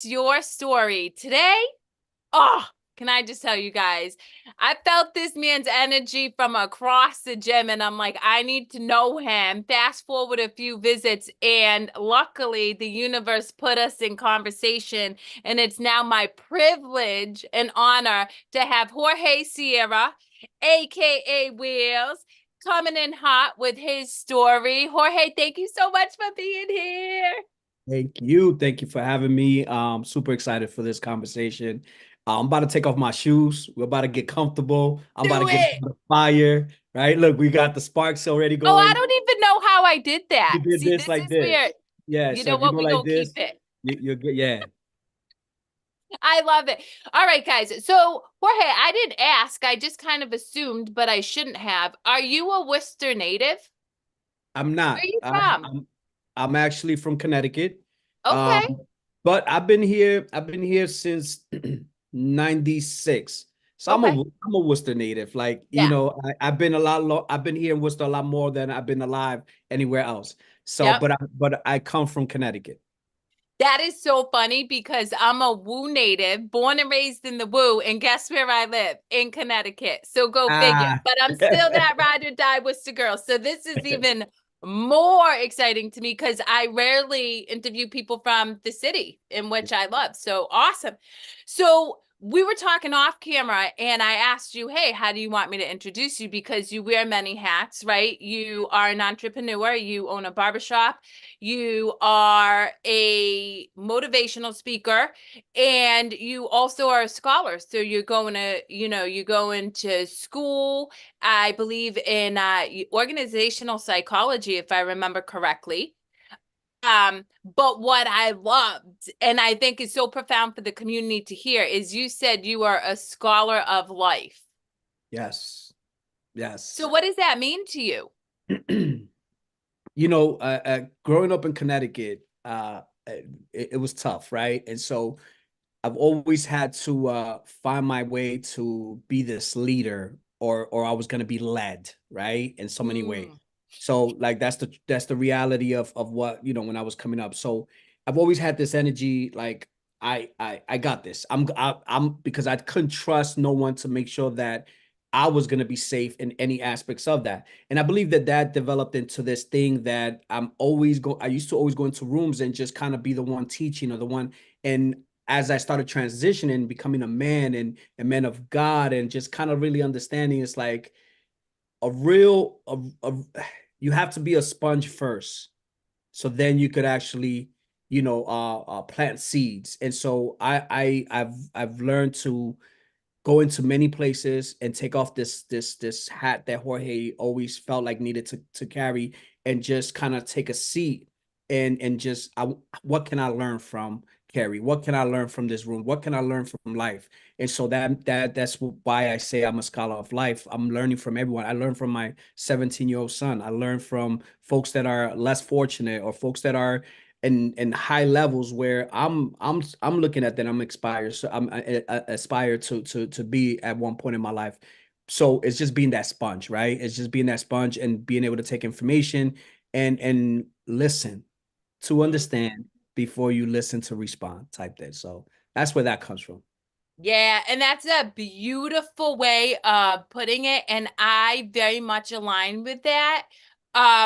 your story today. Oh, can I just tell you guys? I felt this man's energy from across the gym, and I'm like, I need to know him. Fast forward a few visits, and luckily, the universe put us in conversation. And it's now my privilege and honor to have Jorge Sierra, aka Wheels, coming in hot with his story. Jorge, thank you so much for being here. Thank you. Thank you for having me. Super excited for this conversation. I'm about to take off my shoes. We're about to get comfortable. I'm about to Do get it. on the fire, right? Look, we got the sparks already Oh, I going. don't even know how I did that. You did See, this this like is where, this. Yeah. you So know if you what, go we like gonna keep this, it. you're good. Yeah. I love it. All right, guys. So, Jorge, I didn't ask. I just kind of assumed, but I shouldn't have. Are you a Worcester native? I'm Where are not. you from? I'm actually from Connecticut. Okay. Um, but I've been here since 96. So I'm a Okay. I'm a Worcester native. Like, Yeah. I've been I've been here in Worcester a lot more than I've been alive anywhere else. So, Yep. but I come from Connecticut. That is so funny because I'm a Woo native, born and raised in the Woo, and guess where I live? In Connecticut. So go figure. Ah. But I'm still that ride or die Worcester girl. So this is even more exciting to me because I rarely interview people from the city in which I love. So awesome. So we were talking off camera and I asked you, hey, how do you want me to introduce you? Because you wear many hats, right? You are an entrepreneur, you own a barbershop, you are a motivational speaker, and you also are a scholar. So you're going to, you go into school, I believe in organizational psychology, if I remember correctly. But what I loved, and I think is so profound for the community to hear, is you said you are a scholar of life. Yes. So Yes. what does that mean to you? Growing up in Connecticut, it was tough, right? And so I've always had to find my way to be this leader, or I was going to be led, right? In so many ways. Mm. So like that's the reality of what, when I was coming up. So I've always had this energy like I got this. I'm because I couldn't trust no one to make sure that I was going to be safe in any aspects of that. And I believe that that developed into this thing that I used to always go into rooms and just kind of be the one teaching or the one. And as I started transitioning, becoming a man and a man of God, and just kind of really understanding, it's like a real, you have to be a sponge first, so then you could actually, plant seeds. And so I've learned to go into many places and take off this hat that Jorge always felt like needed to carry, and just kind of take a seat and just what can I learn from Carrie? What can I learn from this room? What can I learn from life? And so that's why I say I'm a scholar of life. I'm learning from everyone. I learn from my 17-year-old son. I learn from folks that are less fortunate, or folks that are in high levels, where I'm looking at that I'm inspired. So I aspire to be at one point in my life. So it's just being that sponge, right? It's just being that sponge and being able to take information and listen to understand before you listen to respond type thing. So that's where that comes from. Yeah, and that's a beautiful way of putting it. And I very much align with that.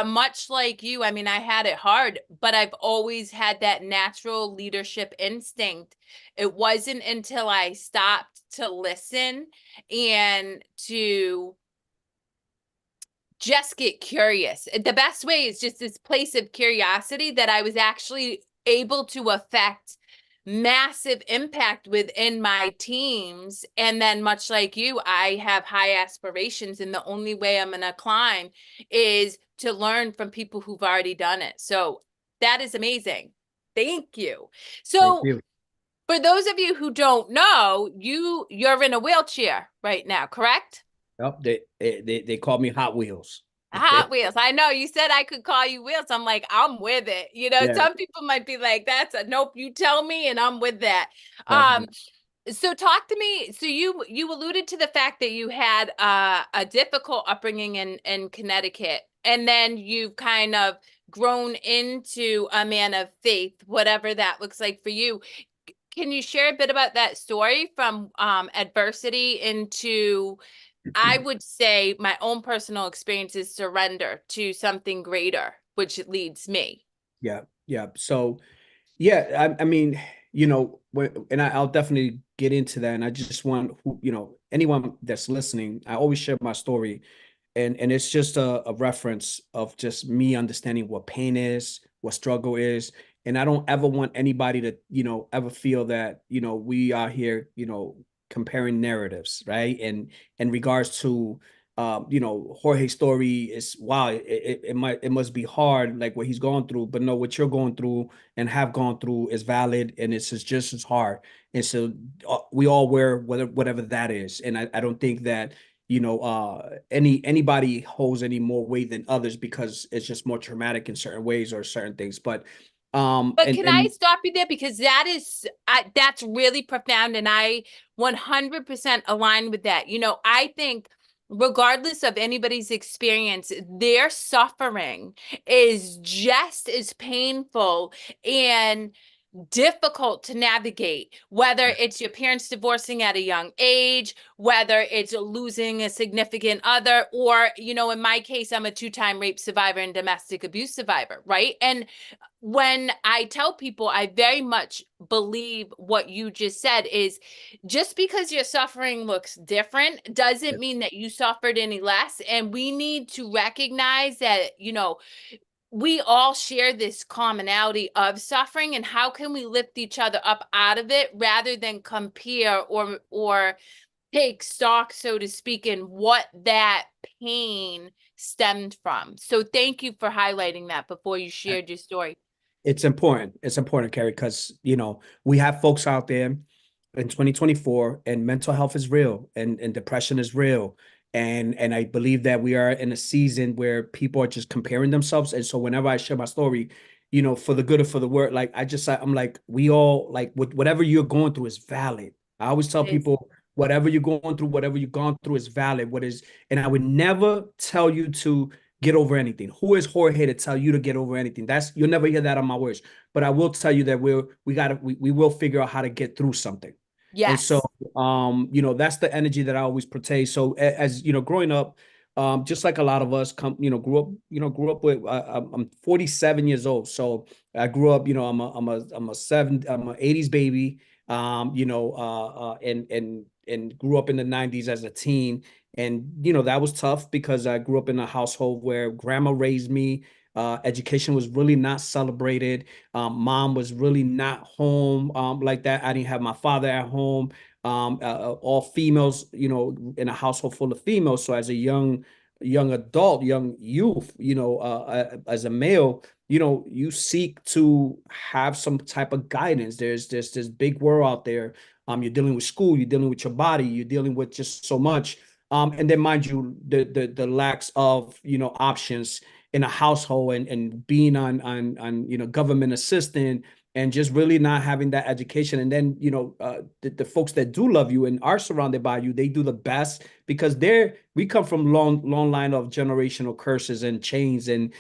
Much like you, I mean, I had it hard, but I've always had that natural leadership instinct. It wasn't until I stopped to listen and to just get curious. The best way is just this place of curiosity that I was actually able to affect massive impact within my teams. And then, much like you, I have high aspirations, and the only way I'm going to climb is to learn from people who've already done it. So that is amazing. Thank you. Thank So, you. for those of you who don't know, you're in a wheelchair right now, correct? Yep, they call me Hot Wheels. Hot Wheels. I know you said I could call you Wheels. I'm like, I'm with it. Yeah, Some people might be like, that's a nope, you tell me and I'm with that. Um, definitely. so talk to me. So you alluded to the fact that you had a difficult upbringing in Connecticut, and then you've kind of grown into a man of faith, whatever that looks like for you. Can you share a bit about that story from adversity into, I would say, my own personal experience is surrender to something greater, which leads me. Yeah, yeah. So yeah, I mean, and I'll definitely get into that. And I just want anyone that's listening, I always share my story, and it's just a reference of just me understanding what pain is, what struggle is, and I don't ever want anybody to ever feel that we are here comparing narratives, right? And in regards to Jorge's story is wow, it must be hard like what he's going through, but no, what you're going through and have gone through is valid, and it's just as hard. And so we all wear whatever that is, and I don't think that anybody holds any more weight than others because it's just more traumatic in certain ways or certain things. But But and can I stop you there? Because that's really profound, and I 100% align with that. I think regardless of anybody's experience, their suffering is just as painful and difficult to navigate, whether it's your parents divorcing at a young age, whether it's losing a significant other, or, in my case, I'm a two-time rape survivor and domestic abuse survivor, right? And when I tell people, I very much believe what you just said is, just because your suffering looks different doesn't mean that you suffered any less. And we need to recognize that, we all share this commonality of suffering, and how can we lift each other up out of it rather than compare or take stock, so to speak, in what that pain stemmed from. So thank you for highlighting that before you shared your story. it's important. It's important, Carrie, because we have folks out there in 2024, and mental health is real, and depression is real, and I believe that we are in a season where people are just comparing themselves. And so whenever I share my story, for the good or for the word, like I'm like, we all like whatever you're going through is valid. I always tell It is. people whatever you're going through, whatever you've gone through is valid. And I would never tell you to get over anything. Who is Jorge to tell you to get over anything? You'll never hear that on my words. But I will tell you that we will figure out how to get through something. And so Yes. that's the energy that I always portray. So as growing up, just like a lot of us grew up with I'm 47 years old. So I grew up, I'm a 80s baby. And grew up in the 90s as a teen. And that was tough because I grew up in a household where grandma raised me. Education was really not celebrated. Mom was really not home like that. I didn't have my father at home. All females, in a household full of females. So as a young adult, young youth, as a male, you seek to have some type of guidance. There's this big world out there. You're dealing with school, you're dealing with your body, you're dealing with just so much. And then mind you, the lacks of options in a household, and being on government assistance, and just really not having that education. And then the folks that do love you and are surrounded by you, they do the best because we come from long line of generational curses and chains, and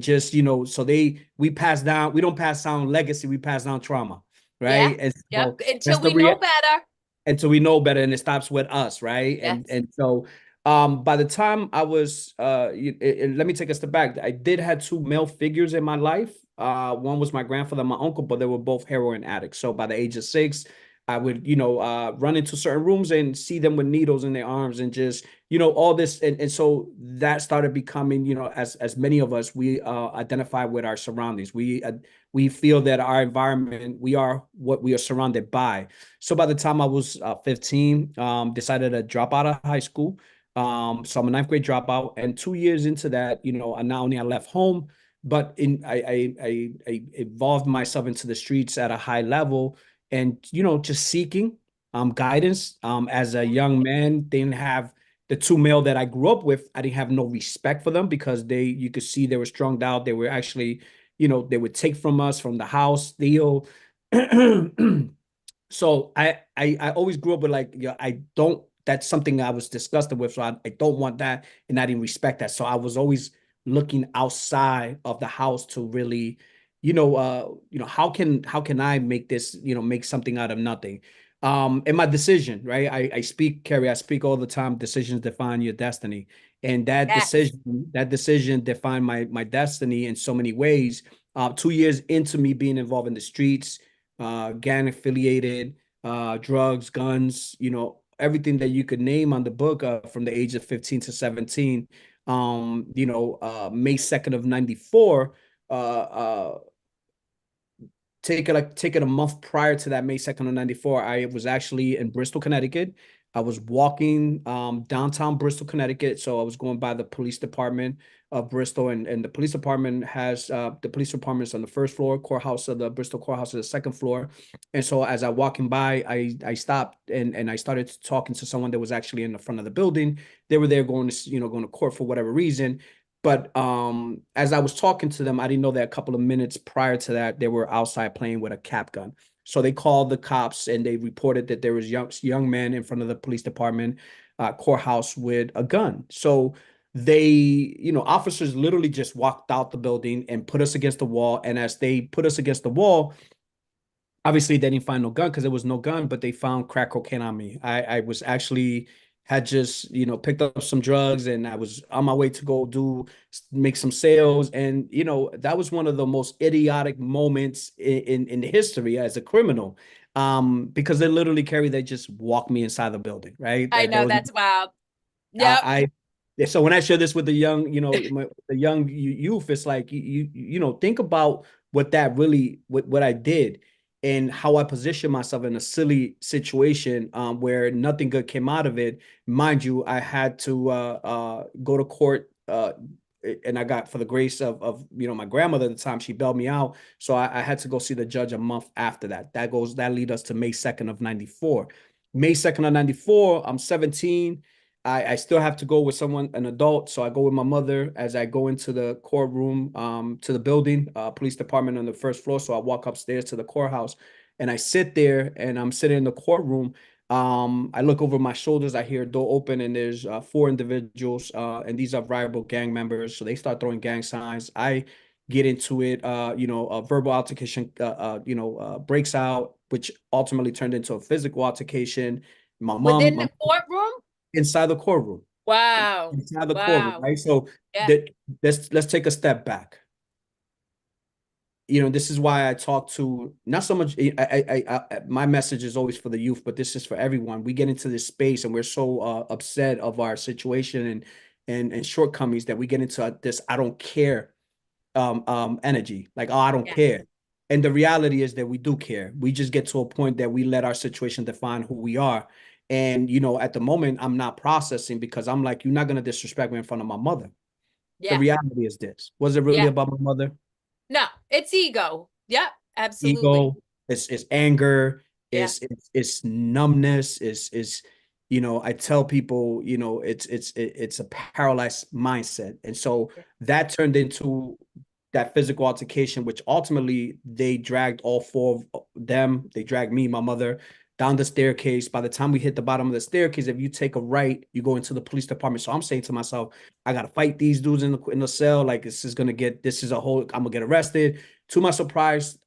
just so we pass down, we don't pass down legacy, we pass down trauma, Yeah. right? And Yep. so that's Until the we know better. and so we know better, and it stops with us, right? and Yes. and so by the time I was let me take a step back. I did have two male figures in my life. One was my grandfather, my uncle, but they were both heroin addicts. So by the age of 6, I would run into certain rooms and see them with needles in their arms, and just all this. And so that started becoming, as many of us, we identify with our surroundings. We feel that our environment, we are what we are surrounded by. So by the time I was 15, decided to drop out of high school. So I'm a ninth grade dropout, and 2 years into that, I not only I left home, but I evolved myself into the streets at a high level, and just seeking guidance. As a young man, didn't have the two male that I grew up with. I didn't have no respect for them because you could see they were strung out. They were actually, they would take from us, from the house, steal. So I always grew up with like, I don't, that's something I was disgusted with. So I don't want that, and I didn't respect that. So I was always looking outside of the house to really, how can I make this, make something out of nothing? And my decision, right? I speak, Carrie, I speak all the time. Decisions define your destiny. And Yes. that decision defined my destiny in so many ways. 2 years into me being involved in the streets, gang affiliated, drugs, guns, everything that you could name on the book, from the age of 15 to 17. May 2nd of 94, take it a month prior to that, May 2nd of 94, I was actually in Bristol, Connecticut. I was walking downtown Bristol, Connecticut. So I was going by the police department of Bristol, and the police department has the police department's on the first floor, courthouse of the Bristol courthouse is the second floor. And so as I walking by, I stopped, and I started talking to someone that was actually in the front of the building. They were there going to court for whatever reason. But as I was talking to them, I didn't know that a couple of minutes prior to that, they were outside playing with a cap gun. So they called the cops, and they reported that there was young man in front of the police department courthouse with a gun. So they, officers literally just walked out the building and put us against the wall. And as they put us against the wall, obviously they didn't find no gun because there was no gun, but they found crack cocaine on me. I was actually had just, picked up some drugs, and I was on my way to go make some sales. And, that was one of the most idiotic moments in history as a criminal. Because they literally, Carrie, they just walked me inside the building, right? I There know, was that's wild. Yep. I yeah, so when I share this with the young, the young youth, it's like think about what that really what I did, and how I positioned myself in a silly situation, where nothing good came out of it. Mind you, I had to go to court, and I got, for the grace of my grandmother at the time, she bailed me out. So I had to go see the judge a month after that. That lead us to May 2nd of 94. May 2nd of 94, I'm 17. I still have to go with someone, an adult. So I go with my mother as I go into the courtroom, to the building, police department on the first floor. So I walk upstairs to the courthouse, and I sit there, and I'm sitting in the courtroom. I look over my shoulders, I hear a door open, and there's four individuals, and these are rival gang members. So they start throwing gang signs. I get into it, a verbal altercation, breaks out, which ultimately turned into a physical altercation. My Within mom, the courtroom? inside the courtroom, Wow. inside the courtroom, Wow. right? So Yeah. that let's take a step back. This is why I talk to, not so much. My message is always for the youth, but this is for everyone. We get into this space, and we're so upset of our situation, and shortcomings, that we get into this "I don't care" energy. Like, oh, I don't Yeah. care. And the reality is that we do care. We just get to a point that we let our situation define who we are. And at the moment, I'm not processing, because I'm like, you're not gonna disrespect me in front of my mother. The Yeah. reality is this: was it really Yeah. about my mother? No, it's ego. Yep. Absolutely. Ego, it's anger, Yeah. it's numbness, is I tell people, it's a paralyzed mindset. And so that turned into that physical altercation, which ultimately they dragged all four of them. They dragged me, my mother, down the staircase. By the time we hit the bottom of the staircase, if you take a right, you go into the police department. So I'm saying to myself, I gotta fight these dudes in the cell. Like, this is a whole, I'm gonna get arrested. To my surprise,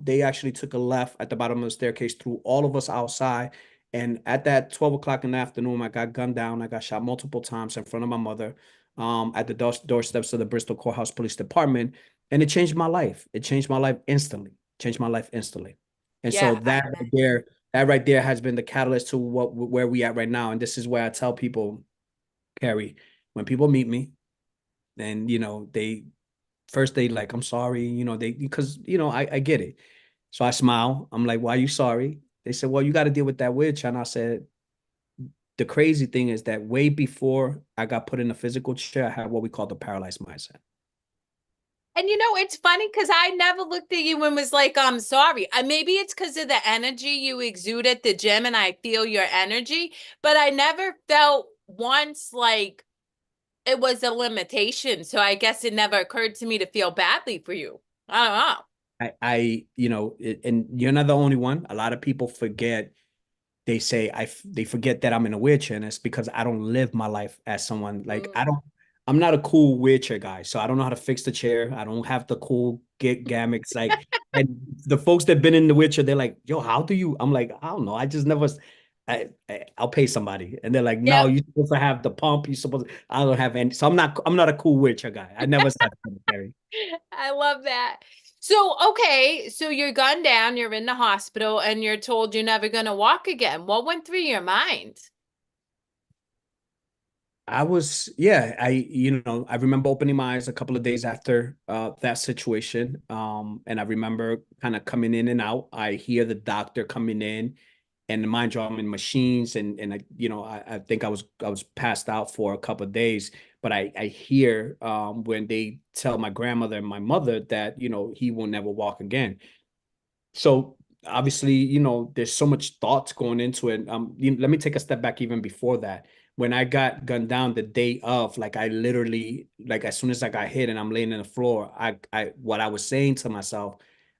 they actually took a left at the bottom of the staircase, threw all of us outside. And at that 12 o'clock in the afternoon, I got gunned down. I got shot multiple times in front of my mother, at the doorsteps of the Bristol Courthouse Police Department. And it changed my life. It changed my life instantly. Changed my life instantly. And so Yeah. I imagine. that right there has been the catalyst to where we at right now. And this is where I tell people, Carrie, when people meet me, then they first, they like, I'm sorry, because I get it. So I smile. I'm like, why are you sorry? They said, well, you got to deal with that witch. And I said, the crazy thing is that way before I got put in a physical chair, I had what we call the paralyzed mindset. And it's funny because I never looked at you and was like, I'm sorry. Maybe it's because of the energy you exude at the gym, and I feel your energy, but I never felt once like it was a limitation. So I guess it never occurred to me to feel badly for you. I don't know. And you're not the only one. A lot of people forget. They say they forget that I'm in a wheelchair, and it's because I don't live my life as someone, like, Mm. I'm not a cool wheelchair guy, so I don't know how to fix the chair. I don't have the cool get gimmicks. Like, and the folks that been in the wheelchair, they're like, "Yo, how do you?" I'm like, "I don't know. I just never. I'll pay somebody." And they're like, "No, Yep. you're supposed to have the pump. You supposed. I don't have any. So I'm not a cool wheelchair guy. I never said that, Carrie. I love that. So, okay, so you're gunned down, you're in the hospital, and you're told you're never going to walk again. What went through your mind? I was, yeah, I remember opening my eyes a couple of days after that situation. And I remember kind of coming in and out. I hear the doctor coming in, and mind you, I'm in machines, and I think I was passed out for a couple of days, but I hear when they tell my grandmother and my mother that, he will never walk again. So obviously, there's so much thoughts going into it. Let me take a step back even before that. When I got gunned down the day of, like I literally, like as soon as I got hit and I'm laying on the floor, what I was saying to myself,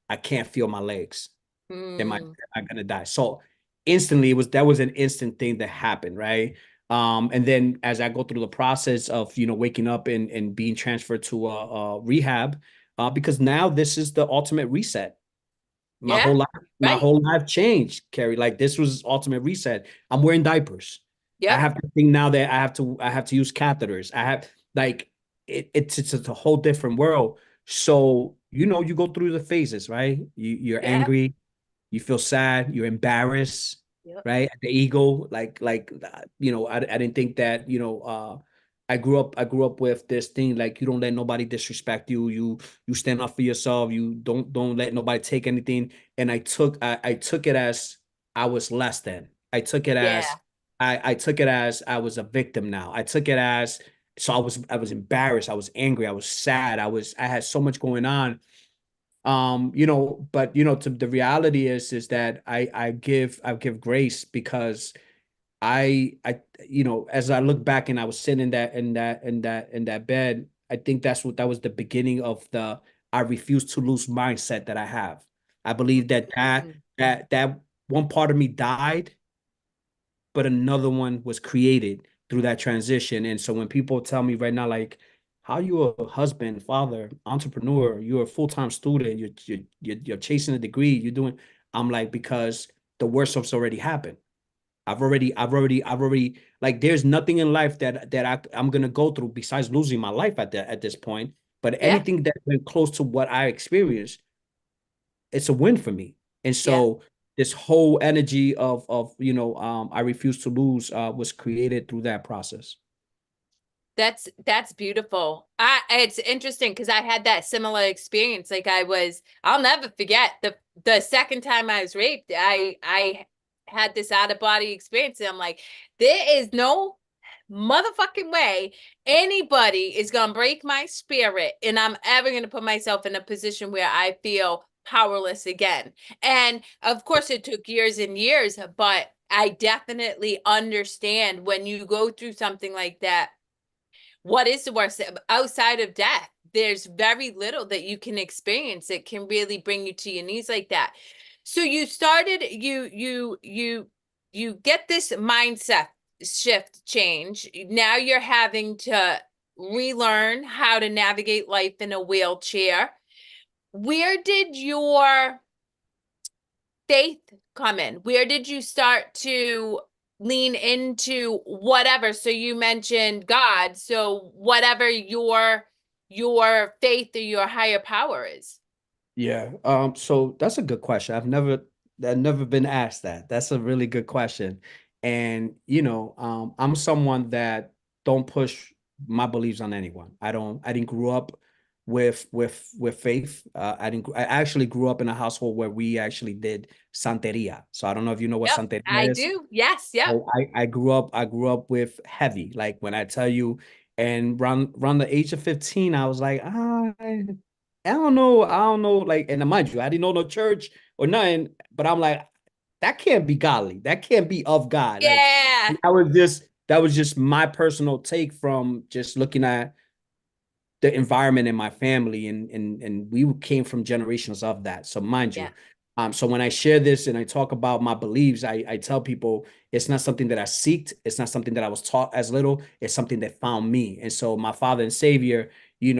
I can't feel my legs. Hmm. Am I gonna die? So instantly, that was an instant thing that happened, right? And then as I go through the process of waking up and being transferred to a rehab, because now this is the ultimate reset. My Yeah, whole life, my right. whole life changed, Carrie. Like this was ultimate reset. I'm wearing diapers. I Yep. have to think now that I have to use catheters. I have like it's a whole different world. So, you go through the phases, right? You're Yeah. angry, you feel sad, you're embarrassed, Yep. right? The ego, I didn't think that, I grew up with this thing like you don't let nobody disrespect you. You stand up for yourself. You don't let nobody take anything. And I took it as I was less than. Yeah. I took it as I was a victim now. I took it as so I was embarrassed, I was angry, I was sad, I had so much going on. But to the reality is that I give grace because I as I look back and I was sitting in that bed. I think that was the beginning of the I refuse to lose mindset that I have. I believe Mhm. that one part of me died, but another one was created through that transition. And so when people tell me right now, like, how you a husband, father, entrepreneur, you're a full-time student, you're chasing a degree, you're doing, I'm like, because the worst stuff's already happened. I've already like there's nothing in life that I'm gonna go through besides losing my life at this point. But Yeah. anything that's been close to what I experienced, it's a win for me. And Yeah. so this whole energy of I refuse to lose was created through that process. That's beautiful. It's interesting because I had that similar experience. I'll never forget the second time I was raped. I had this out of body experience, and I'm like, there is no motherfucking way anybody is gonna break my spirit, and I'm ever gonna put myself in a position where I feel powerless again. And of course, it took years and years, but I definitely understand when you go through something like that, what is the worst outside of death? There's very little that you can experience that can really bring you to your knees like that. So you get this mindset shift change. Now you're having to relearn how to navigate life in a wheelchair. Where did your faith come in? Where did you start to lean into whatever? So you mentioned God. So whatever your faith or your higher power is. Yeah. So that's a good question. I've never been asked that. That's a really good question. And I'm someone that don't push my beliefs on anyone. I didn't grow up with faith. I actually grew up in a household where we actually did Santeria. So I don't know if you know what Yep, I Santeria is. do. Yes, yep. I grew up with heavy. Like when I tell you, and around the age of 15, I was like, I don't know. I don't know. Like, and mind you, I didn't know no church or nothing, but I'm like, that can't be godly. That can't be of God. Like Yeah. that was just my personal take from just looking at the environment in my family, and we came from generations of that. So mind Yeah. you. So when I share this and I talk about my beliefs, I tell people it's not something that I seeked. It's not something that I was taught as little. It's something that found me. And so my Father and Savior, and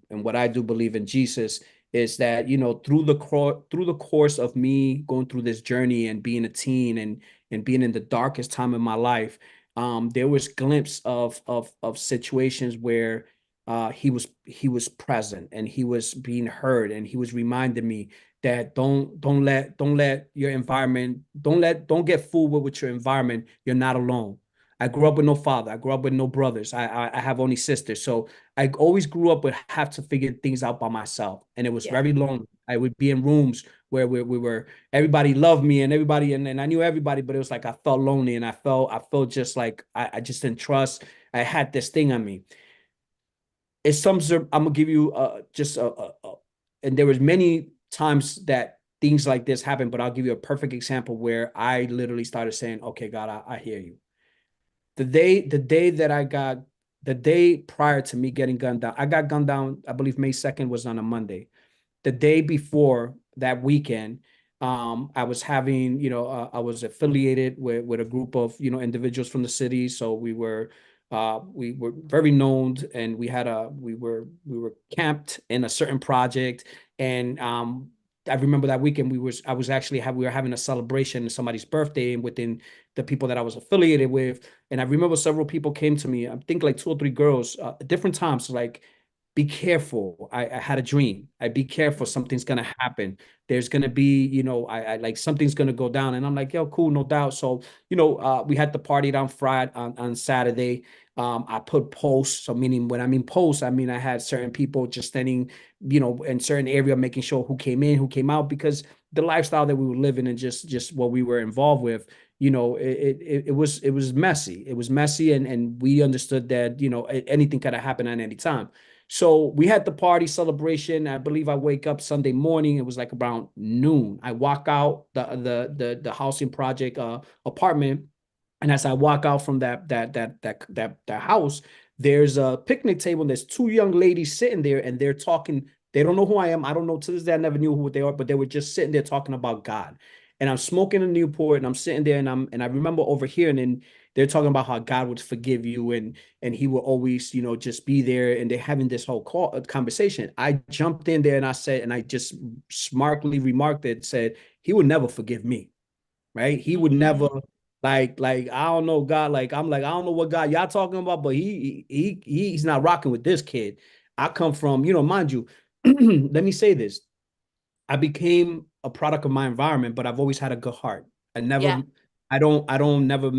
what I do believe in Jesus is that, through the course of me going through this journey and being a teen and being in the darkest time in my life, there was glimpse of situations where he was present and he was being heard, and he was reminding me that don't let your environment, don't get fooled with your environment. You're not alone. I grew up with no father. I grew up with no brothers. I have only sisters. So I always grew up with have to figure things out by myself. And it was Yeah. very lonely. I would be in rooms where we were, everybody loved me and everybody, and I knew everybody, but it was like I felt lonely, and I felt just like I just didn't trust. I had this thing on me. It's some sort. I'm gonna give you just and there was many times that things like this happen, but I'll give you a perfect example where I literally started saying, okay, God, I hear you. The day prior to me getting gunned down, I got gunned down, I believe May 2nd was on a Monday. The day before that weekend, I was having, I was affiliated with a group of, individuals from the city. So we were very known, and we were camped in a certain project. And I remember that weekend we were having a celebration, somebody's birthday, and within the people that I was affiliated with. And I remember several people came to me, I think like two or three girls, at different times, like, be careful. I had a dream. I be careful. Something's gonna happen. There's gonna be, I like something's gonna go down. And I'm like, yo, cool, no doubt. So, we had the party on Friday, on Saturday. I put posts. So meaning when I mean posts, I mean I had certain people just standing, in certain area, making sure who came in, who came out, because the lifestyle that we were living and just what we were involved with, it was messy. It was messy, and we understood that, anything could have happened at any time. So we had the party celebration. I believe I wake up Sunday morning. It was like around noon. I walk out the housing project apartment, and as I walk out from that house, there's a picnic table. And there's two young ladies sitting there, and they're talking. They don't know who I am. I don't know, to this day. I never knew who they are, but they were just sitting there talking about God. And I'm smoking a Newport, and I'm sitting there, and I remember overhearing, and they're talking about how God would forgive you, and he will always, just be there. And they're having this whole conversation. I jumped in there and I said, and I just smartly remarked it, said, he would never forgive me, right? He would never, Mhm. like, I don't know, God. Like, I'm like, I don't know what God y'all talking about, but he's not rocking with this kid. I come from, mind you, let me say this. I became a product of my environment, but I've always had a good heart. I Yeah. never, I don't never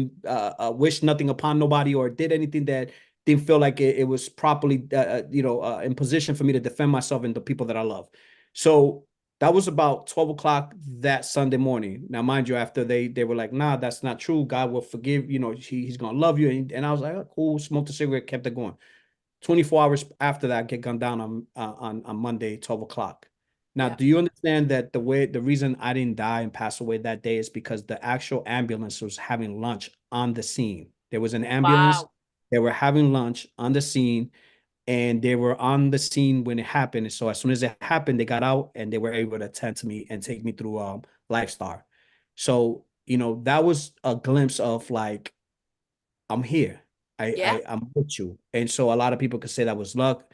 wish nothing upon nobody or did anything that didn't feel like it was properly, in position for me to defend myself and the people that I love. So that was about 12 o'clock that Sunday morning. Now, mind you, after they were like, nah, that's not true. God will forgive, he's going to love you. And I was like, oh, cool, smoked a cigarette, kept it going. 24 hours after that, I get gunned down on Monday, 12 o'clock. Now, Yeah. do you understand that the reason I didn't die and pass away that day is because the actual ambulance was having lunch on the scene. There was an ambulance. Wow. They were having lunch on the scene, and they were on the scene when it happened. So as soon as it happened, they got out and they were able to attend to me and take me through Lifestar. So, that was a glimpse of like, I'm here. Yeah. I'm with you. And so a lot of people could say that was luck.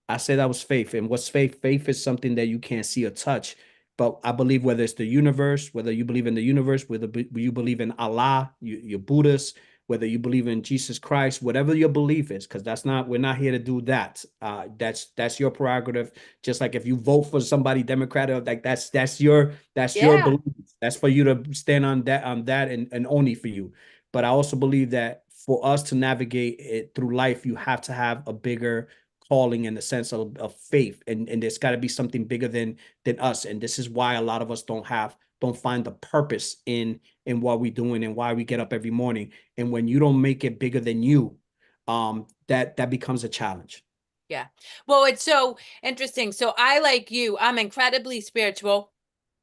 I say that was faith. And what's faith? Faith is something that you can't see or touch. But I believe whether it's the universe, whether you believe in the universe, whether you believe in Allah, you're Buddhist, whether you believe in Jesus Christ, whatever your belief is, because we're not here to do that. That's your prerogative. Just like if you vote for somebody Democratic, like that's your Yeah. belief. That's for you to stand on that and only for you. But I also believe that for us to navigate it through life, you have to have a bigger calling in the sense of faith. And there's got to be something bigger than us. And this is why a lot of us don't find the purpose in what we're doing and why we get up every morning. And when you don't make it bigger than you, that becomes a challenge. Yeah. Well, it's so interesting. So I, like you, I'm incredibly spiritual.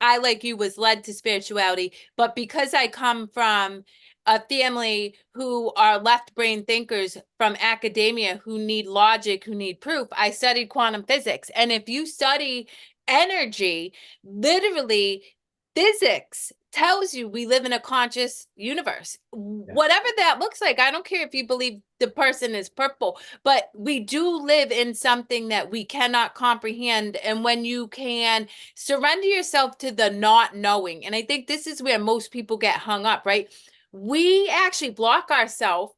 I, like you, was led to spirituality, but because I come from a family who are left brain thinkers from academia, who need logic, who need proof, I studied quantum physics. And if you study energy, literally physics tells you we live in a conscious universe. Yeah. Whatever that looks like, I don't care if you believe the person is purple, but we do live in something that we cannot comprehend. And when you can surrender yourself to the not knowing, and I think this is where most people get hung up, right? We actually block ourselves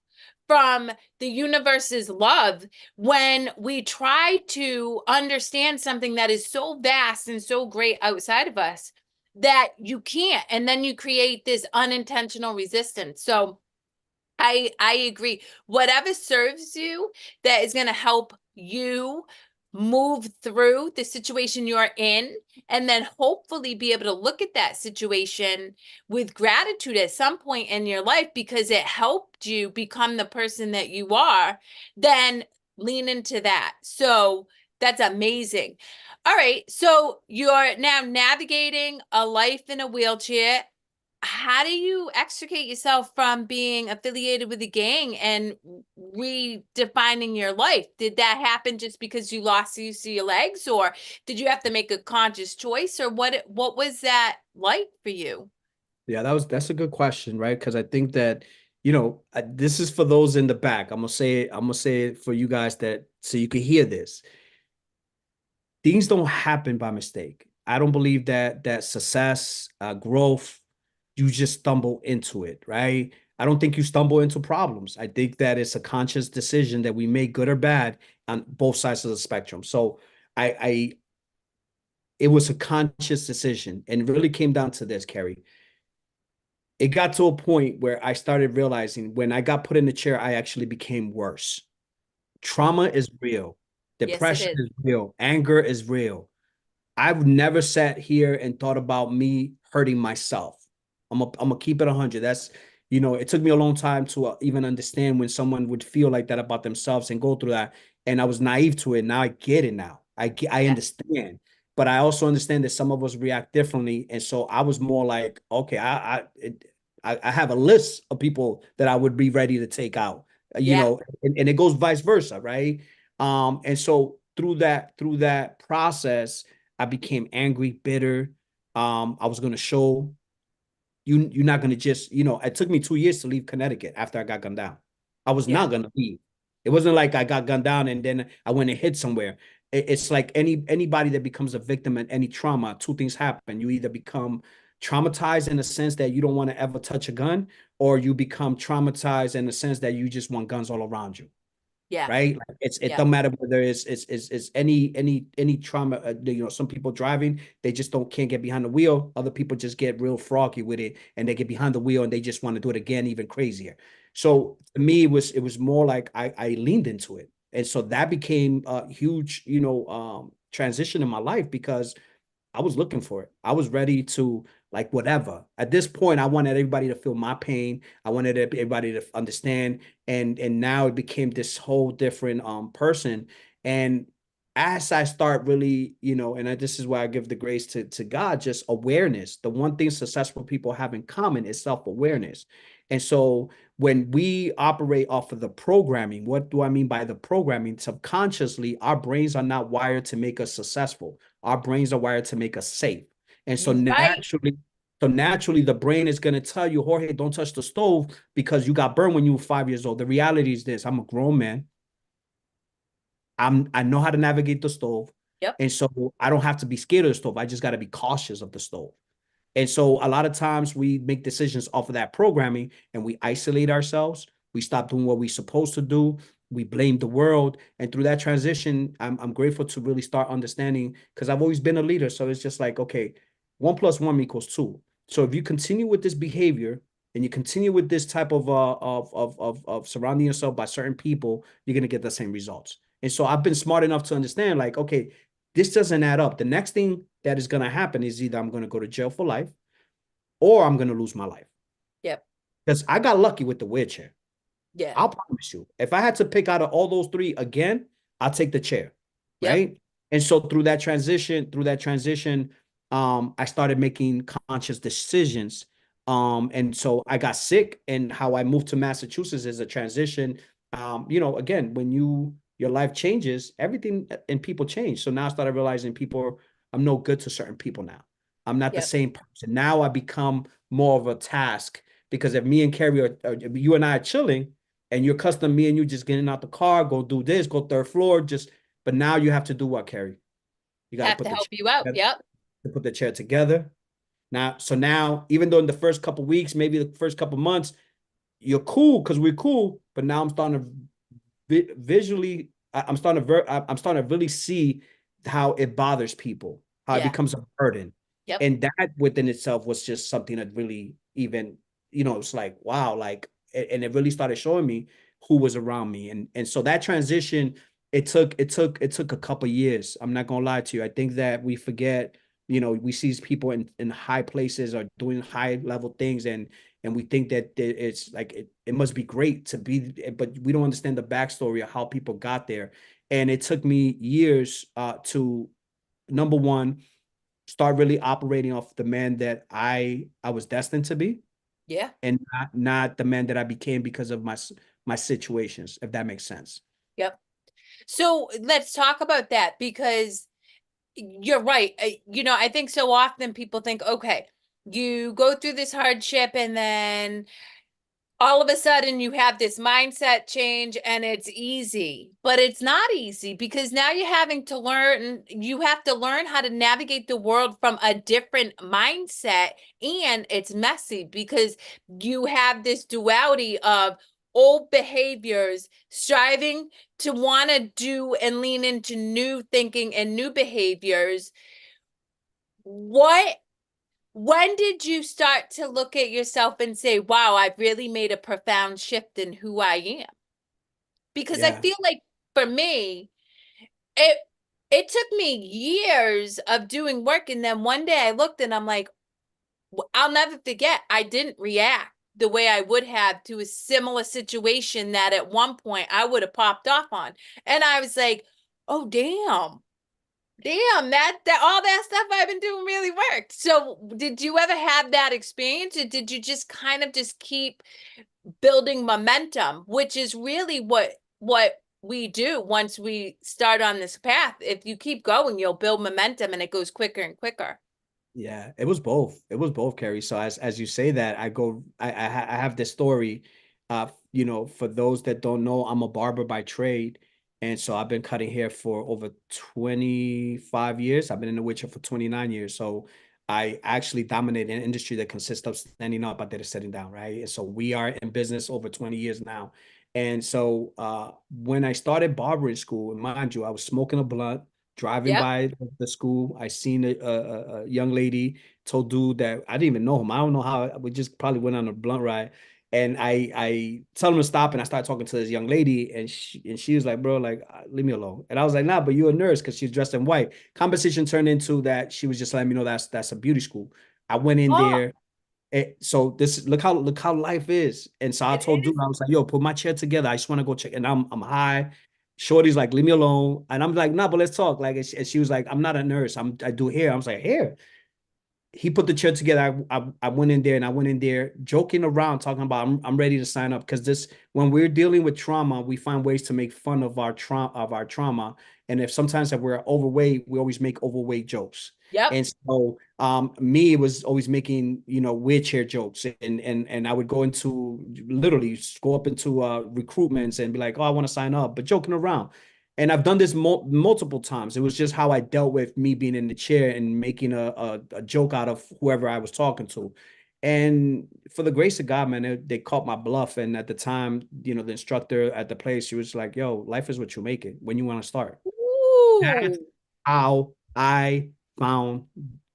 from the universe's love when we try to understand something that is so vast and so great outside of us that you can't, and then you create this unintentional resistance. So I agree. Whatever serves you, that is going to help you move through the situation you're in, and then hopefully be able to look at that situation with gratitude at some point in your life because it helped you become the person that you are, then lean into that. So that's amazing. All right. So you're now navigating a life in a wheelchair. How do you extricate yourself from being affiliated with a gang and redefining your life? Did that happen just because you lost the use of your legs, or did you have to make a conscious choice, or what was that like for you? Yeah, that's a good question, right? Because I think that, this is for those in the back. I'm gonna say it for you guys that so you can hear this. Things don't happen by mistake. I don't believe that success, growth, you just stumble into it, right? I don't think you stumble into problems. I think that it's a conscious decision that we make, good or bad, on both sides of the spectrum. So I it was a conscious decision, and it really came down to this, Carrie. It got to a point where I started realizing when I got put in the chair, I actually became worse. Trauma is real. Yes, it Depression is. is real. Anger is real. I've never sat here and thought about me hurting myself. I'm gonna keep it 100. It took me a long time to even understand when someone would feel like that about themselves and go through that. And I was naive to it. Now I get it now. I Yeah. understand. But I also understand that some of us react differently. And so I was more like, okay, I have a list of people that I would be ready to take out, Yeah. and it goes vice versa, right? And so through that process, I became angry, bitter. I was going to show you're not going to just, it took me 2 years to leave Connecticut after I got gunned down. I was Yeah. not going to leave. It wasn't like I got gunned down and then I went and hid somewhere. It's like anybody that becomes a victim in any trauma, two things happen. You either become traumatized in the sense that you don't want to ever touch a gun, or you become traumatized in the sense that you just want guns all around you, Yeah. right? Like it Yeah. don't matter whether it's any trauma. Some people driving, they just don't can't get behind the wheel. Other people just get real froggy with it, and they get behind the wheel and they just want to do it again, even crazier. So to me, it was more like I leaned into it, and so that became a huge transition in my life because I was looking for it. I was ready to like whatever. At this point, I wanted everybody to feel my pain. I wanted everybody to understand. And now it became this whole different person. And as I start really, this is why I give the grace to God, just awareness. The one thing successful people have in common is self-awareness. And so when we operate off of the programming, what do I mean by the programming? Subconsciously, our brains are not wired to make us successful. Our brains are wired to make us safe. And so Right. naturally, the brain is going to tell you, Jorge, don't touch the stove because you got burned when you were 5 years old. The reality is this: I'm a grown man. I know how to navigate the stove. Yep. And so I don't have to be scared of the stove. I just got to be cautious of the stove. And so a lot of times we make decisions off of that programming and we isolate ourselves. We stop doing what we're supposed to do. We blame the world. And through that transition, I'm grateful to really start understanding because I've always been a leader. So it's just like, okay, 1 + 1 = 2. So if you continue with this behavior and you continue with this type of surrounding yourself by certain people, you're gonna get the same results. And so I've been smart enough to understand, like, okay, this doesn't add up. The next thing that is going to happen is either I'm going to go to jail for life or I'm going to lose my life. Yep. Because I got lucky with the wheelchair. Yeah. I'll promise you. If I had to pick out of all those three again, I'll take the chair. Yep. Right. And so through that transition, I started making conscious decisions. And so I got sick, and how I moved to Massachusetts is a transition. Again, when your life changes, everything and people change. So now I started realizing people I'm no good to certain people now. I'm not the Yep. same person. Now I become more of a task because if me and Carrie if you and I are chilling and you're custom me and you just getting out the car, go do this, go third floor, just but now you have to do what, Carrie? You got to Have put to the help chair you out. together, Yep. to put the chair together. Now, so now, even though in the first couple weeks, maybe the first couple months, you're cool because we're cool, but now I'm starting to visually, I'm starting to I'm starting to really see how it bothers people, how it Yeah. becomes a burden, Yep. and that within itself was just something that really even, it's like wow, like, and it really started showing me who was around me, and so that transition, it took a couple years. I'm not gonna lie to you. I think that we forget. We see people in high places or doing high level things, and we think that it's like it must be great to be, but we don't understand the backstory of how people got there. And it took me years to, number one, start really operating off the man that I was destined to be, Yeah. and not the man that I became because of my situations, if that makes sense. Yep. So let's talk about that because you're right. I think so often people think, okay, you go through this hardship and then all of a sudden you have this mindset change and it's easy, but it's not easy because now you have to learn how to navigate the world from a different mindset, and it's messy because you have this duality of old behaviors striving to want to do and lean into new thinking and new behaviors. What When did you start to look at yourself and say, wow, I've really made a profound shift in who I am? Because I Yeah, feel like for me, it it took me years of doing work, and then one day I looked and I'm like, I'll never forget, I didn't react the way I would have to a similar situation that at one point I would have popped off on. And I was like, oh damn, that all that stuff I've been doing really worked. So did you ever have that experience, or did you just kind of just keep building momentum, which is really what we do once we start on this path? If you keep going, you'll build momentum and it goes quicker and quicker. yeah, it was both. It was both, Carrie. So as you say that, I have this story. For those that don't know, I'm a barber by trade, and so I've been cutting hair for over 25 years. I've been in the witcher for 29 years. So I actually dominate an industry that consists of standing up instead of sitting down, right? And so we are in business over 20 years now. And so when I started barbering school, and mind you, I was smoking a blunt driving Yep. by the school. I seen a young lady, told dude that I didn't even know him. I don't know how. We just probably went on a blunt ride, and I tell him to stop, and I started talking to this young lady, and she was like, "Bro, like leave me alone." And I was like, "Nah, but you're a nurse," because she's dressed in white. Conversation turned into that she was just letting me know that's a beauty school. I went in Oh, there. So this look how life is. And so I it told dude, is. I was like, yo, put my chair together. I just want to go check. And I'm high. Shorty's like, leave me alone. And I'm like, nah, but let's talk. Like, and she was like, I'm not a nurse. I do hair. I was like, hair. He put the chair together. I went in there, and I went in there joking around, talking about I'm ready to sign up, because this, when we're dealing with trauma, we find ways to make fun of our trauma. And if we're overweight, we always make overweight jokes. Yep. And so me was always making, wheelchair jokes, and I would go into, literally go up into recruitments and be like, oh, I want to sign up, but joking around. And I've done this multiple times. It was just how I dealt with me being in the chair and making a joke out of whoever I was talking to. And for the grace of God, man, they caught my bluff. And at the time, the instructor at the place, she was like, yo, life is what you make it when you want to start. That's Ooh. how I found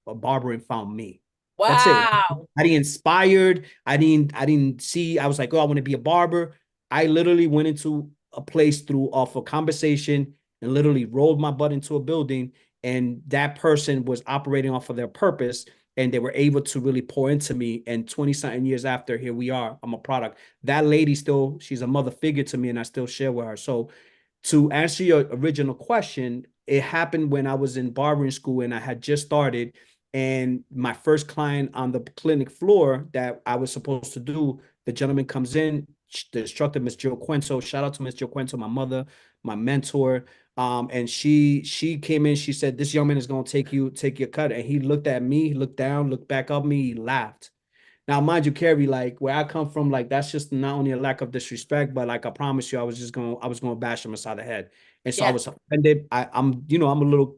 barbering found me. That's it. Wow. I didn't inspired. I didn't see. I was like, oh, I want to be a barber. I literally went into a place through off a conversation and literally rolled my butt into a building. And that person was operating off of their purpose, and they were able to really pour into me. And 20 something years after, here we are. I'm a product. That lady still, she's a mother figure to me, and I still share with her. So to answer your original question, it happened when I was in barbering school and I had just started. And my first client on the clinic floor that I was supposed to do, the gentleman comes in, the instructor, Miss Jill Quinto. Shout out to Miss Jill Quinto, my mother, my mentor. And she came in, she said, "This young man is gonna take your cut." And he looked at me, he looked down, looked back up me, he laughed. Now, mind you, Carrie, like where I come from, like that's just not only a lack of disrespect, but like I promise you, I was gonna bash him aside the head, and so I Yeah. was offended. I'm a little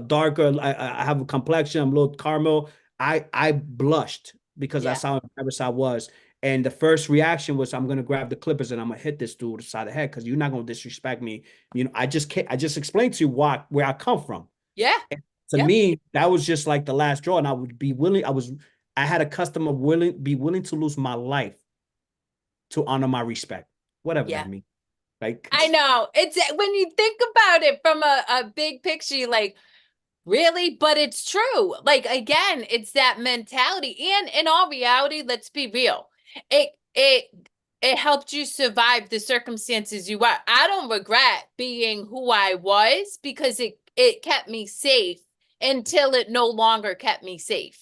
darker. I have a complexion. I'm a little caramel. I blushed because Yeah. that's how embarrassed I was. And the first reaction was, I'm gonna grab the clippers and I'm gonna hit this dude aside the head because you're not gonna disrespect me. I just can't. I just explained to you where I come from. Yeah. And to Yep. me, that was just like the last straw, and I would be willing. I had a customer willing to lose my life to honor my respect, whatever Yeah. that means. Like, I know. It's when you think about it from a big picture, you're like, really? But it's true. Like again, it's that mentality. And in all reality, let's be real. It it helped you survive the circumstances you are. I don't regret being who I was because it kept me safe until it no longer kept me safe.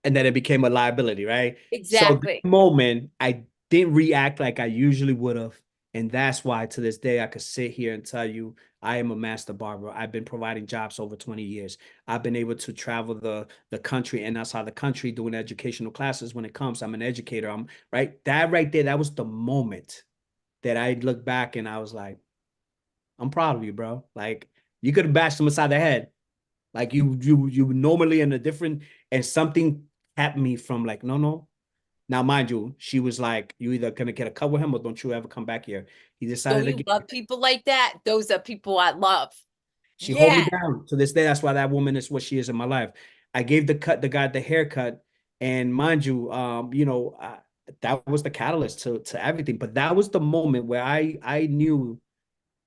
and then it became a liability, right? So this Exactly. moment, I didn't react like I usually would have. And that's why to this day, I could sit here and tell you I am a master barber. I've been providing jobs over 20 years. I've been able to travel the country and outside the country doing educational classes when it comes. I'm an educator. I'm right. That right there, that was the moment that I looked back and I was like, I'm proud of you, bro. Like you could have bashed him aside the head. Like you normally in a different and something kept me from like, no, no. Now, mind you, she was like, you either gonna get a cut with him or don't you ever come back here. He Don't decided you again. love people like that? Those are people I love. She hold me Yeah. down to this day. That's why that woman is what she is in my life. I gave the guy the haircut, and mind you, that was the catalyst to everything. But that was the moment where I knew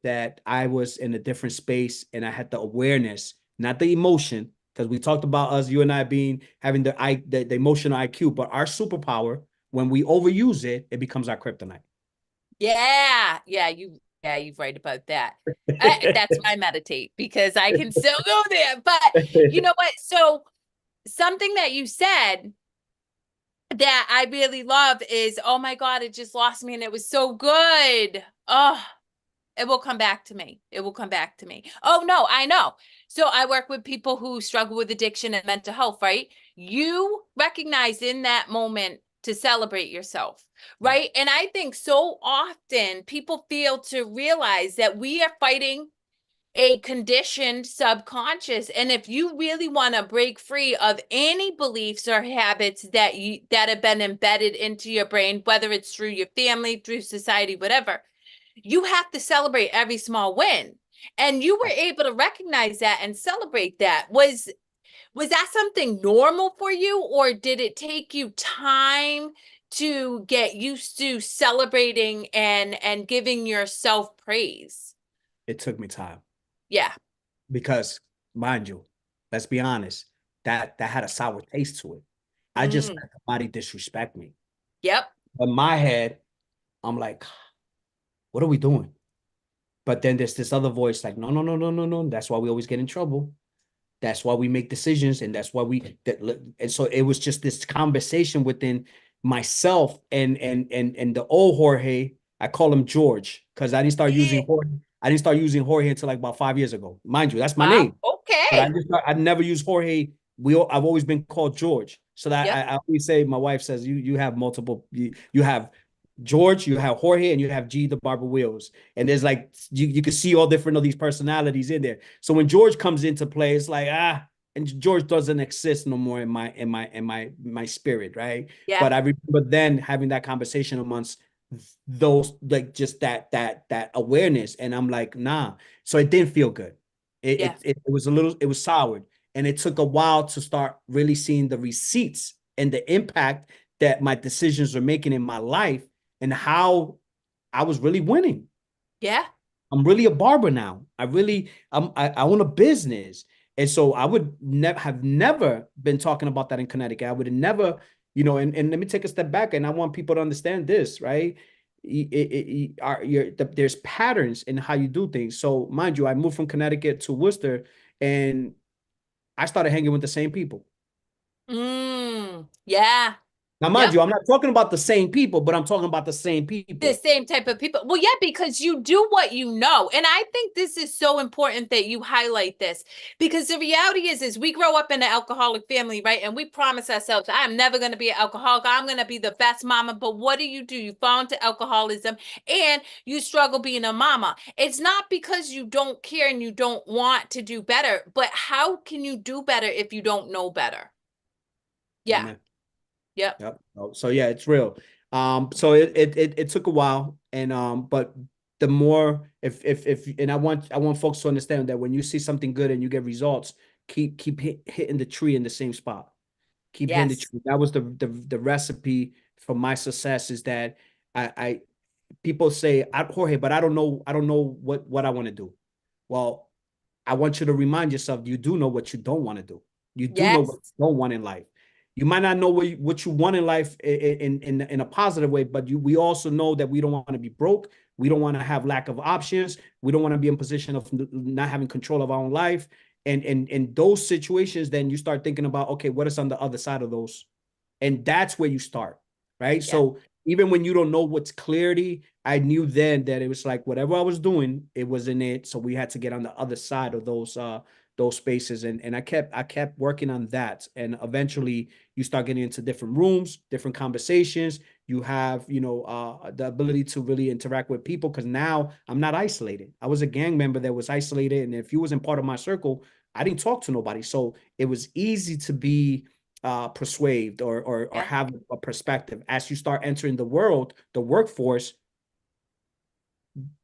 that I was in a different space and I had the awareness, not the emotion, because we talked about us, you and I being having the emotional IQ, but our superpower, when we overuse it, it becomes our kryptonite. Yeah. Yeah, you've right about that. That's my meditate because I can still go there. But you know what? So something that you said that I really love is, oh my God, it just lost me and it was so good. Oh, it will come back to me. It will come back to me. Oh no, I know. So I work with people who struggle with addiction and mental health, right? You recognize in that moment to celebrate yourself, Yeah, right? And I think so often people fail to realize that we are fighting a conditioned subconscious, and if you really want to break free of any beliefs or habits that have been embedded into your brain, whether it's through your family, through society, whatever, you have to celebrate every small win. And you were able to recognize that and celebrate that. Was that something normal for you, or did it take you time to get used to celebrating and giving yourself praise? it took me time Yeah. because, mind you, let's be honest, that had a sour taste to it. I just Mm. let somebody disrespect me. Yep. In my head, I'm like, what are we doing? But then there's this other voice like, no, no, no, no, no, no. That's why we always get in trouble. That's why we make decisions, and that's why and so it was just this conversation within myself and the old Jorge. I call him George because I didn't start Yeah. using Jorge. I didn't start using Jorge until like about 5 years ago. Mind you, that's my Wow. name. But Okay. I never use Jorge. I've always been called George. So that Yep. I always say, my wife says you have multiple. You have George, you have Jorge, and you have G the Barber Wheels. And there's like you can see all different of these personalities in there. So when George comes into play, it's like and George doesn't exist no more in my spirit, right? Yeah. But I remember then having that conversation amongst those, like just that awareness, and I'm like, nah. So it didn't feel good. Yeah. It was a little, it was soured, and it took a while to start really seeing the receipts and the impact that my decisions are making in my life and how I was really winning. Yeah. I'm really a barber now. I own a business. And so I would never been talking about that in Connecticut. I would have never, and let me take a step back, and I want people to understand this, right? There's patterns in how you do things. So mind you, I moved from Connecticut to Worcester, and I started hanging with the same people. Yeah. Now, mind Yep. you, I'm not talking about the same people, but I'm talking about the same The people. same type of people. Well, yeah, because you do what you know. And I think this is so important that you highlight this, because the reality is we grow up in an alcoholic family, right? And we promise ourselves, I'm never going to be an alcoholic. I'm going to be the best mama. But what do? You fall into alcoholism and you struggle being a mama. It's not because you don't care and you don't want to do better, but how can you do better if you don't know better? Yeah. Amen. Yep. Yep. So yeah, it's real. So it took a while, and but the more if and I want folks to understand that when you see something good and you get results, keep hitting the tree in the same spot. Keep hitting the Yes. tree. That was the recipe for my success. Is that I people say, Jorge, but I don't know what I want to do. Well, I want you to remind yourself you do know what you don't want to do. You do know what Yes. you don't want in life. You might not know what you want in life in a positive way, but we also know that we don't want to be broke. We don't want to have lack of options. We don't want to be in position of not having control of our own life. And in those situations, then you start thinking about, okay, what is on the other side of those? And that's where you start, right? Yeah. So even when you don't know what's clarity, I knew then that it was like whatever I was doing, it wasn't it. So we had to get on the other side of those spaces. And I kept working on that. And eventually you start getting into different rooms, different conversations. You have, the ability to really interact with people because now I'm not isolated. I was a gang member that was isolated. And if you wasn't part of my circle, I didn't talk to nobody. So it was easy to be persuade or Yeah. have a perspective as you start entering the world, the workforce.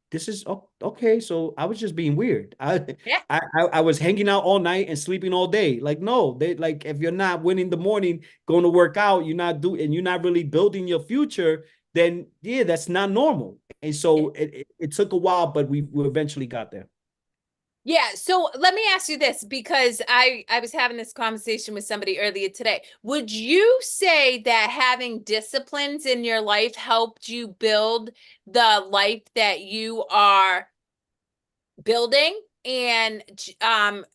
This is okay. So I was just being weird. Yeah. I was hanging out all night and sleeping all day. Like no, they like if you're not winning the morning, going to work out, you're not really building your future. Then yeah, that's not normal. And so it took a while, but we eventually got there. Yeah, so let me ask you this, because I was having this conversation with somebody earlier today. Would you say that having disciplines in your life helped you build the life that you are building and